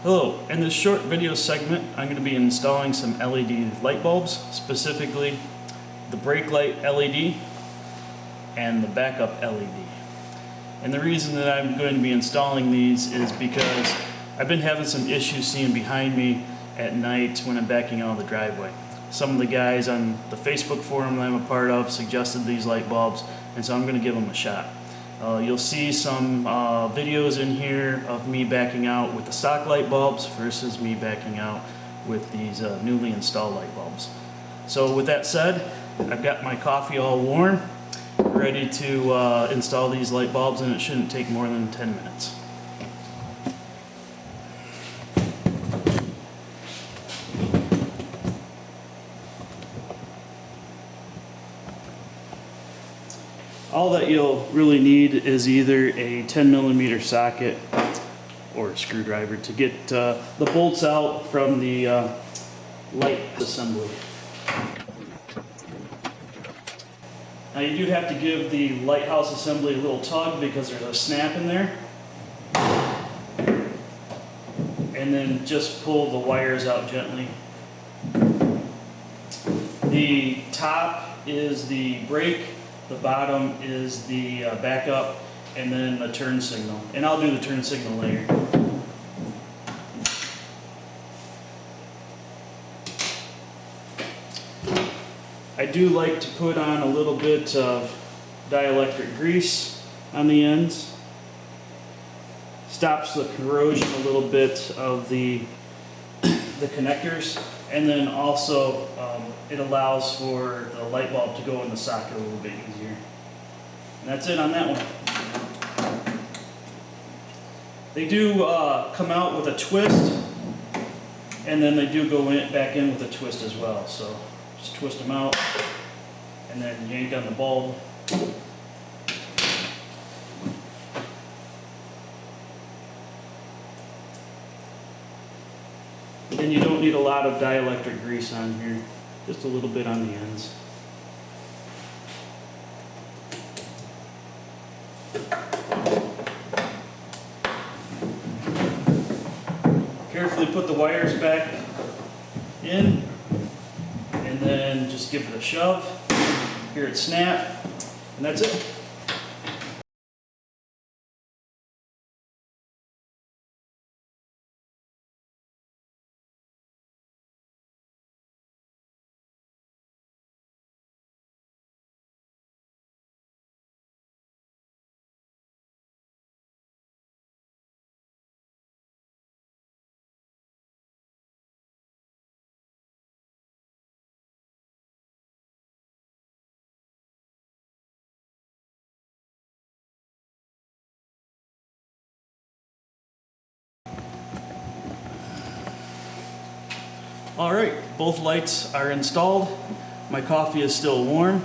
Hello, in this short video segment I'm going to be installing some LED light bulbs, specifically the brake light LED and the backup LED. And the reason that I'm going to be installing these is because I've been having some issues seeing behind me at night when I'm backing out of the driveway. Some of the guys on the Facebook forum that I'm a part of suggested these light bulbs, and so I'm going to give them a shot. You'll see some videos in here of me backing out with the stock light bulbs versus me backing out with these newly installed light bulbs. So with that said, I've got my coffee all warm, ready to install these light bulbs, and it shouldn't take more than 10 minutes. All that you'll really need is either a 10mm socket or a screwdriver to get the bolts out from the light assembly. Now you do have to give the lighthouse assembly a little tug because there's a snap in there. And then just pull the wires out gently. The top is the brake. The bottom is the backup, and then the turn signal. And I'll do the turn signal later. I do like to put on a little bit of dielectric grease on the ends. Stops the corrosion a little bit of the connectors, and then also it allows for the light bulb to go in the socket a little bit easier. And that's it on that one. They do come out with a twist, and then they do go back in with a twist as well. So just twist them out and then yank on the bulb. And you don't need a lot of dielectric grease on here, just a little bit on the ends. Carefully put the wires back in, and then just give it a shove. Hear it snap, and that's it. Alright, both lights are installed. My coffee is still warm.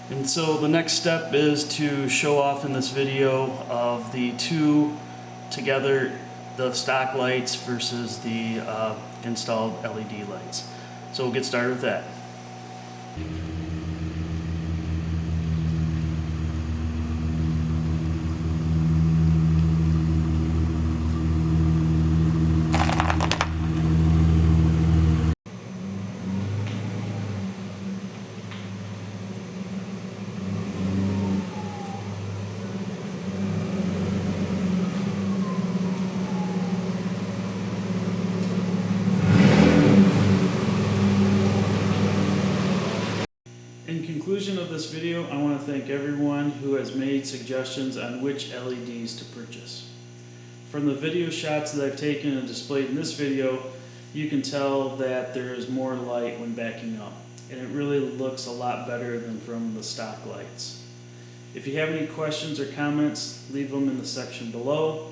And so the next step is to show off in this video of the two together, the stock lights versus the installed LED lights. So we'll get started with that. In conclusion of this video, I want to thank everyone who has made suggestions on which LEDs to purchase. From the video shots that I've taken and displayed in this video, you can tell that there is more light when backing up, and it really looks a lot better than from the stock lights. If you have any questions or comments, leave them in the section below.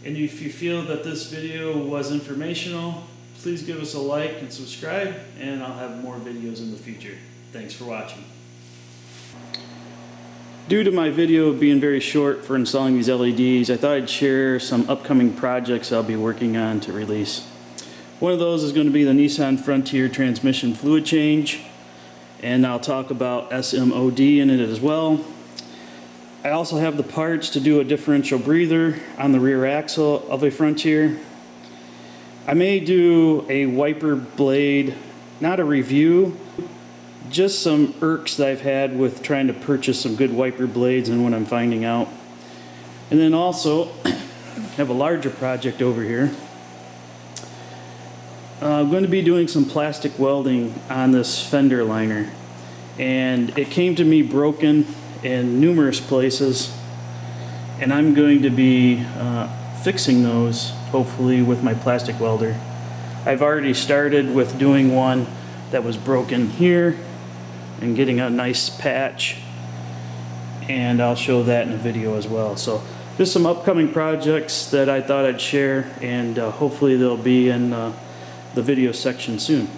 And if you feel that this video was informational, please give us a like and subscribe, and I'll have more videos in the future. Thanks for watching. Due to my video being very short for installing these LEDs, I thought I'd share some upcoming projects I'll be working on to release. One of those is going to be the Nissan Frontier transmission fluid change, and I'll talk about SMOD in it as well. I also have the parts to do a differential breather on the rear axle of a Frontier. I may do a wiper blade, not a review, just some irks that I've had with trying to purchase some good wiper blades and what I'm finding out. And then also, I have a larger project over here. I'm going to be doing some plastic welding on this fender liner. And it came to me broken in numerous places. And I'm going to be fixing those, hopefully, with my plastic welder. I've already started with doing one that was broken here and getting a nice patch, and I'll show that in a video as well. So just some upcoming projects that I thought I'd share, and hopefully they'll be in the video section soon.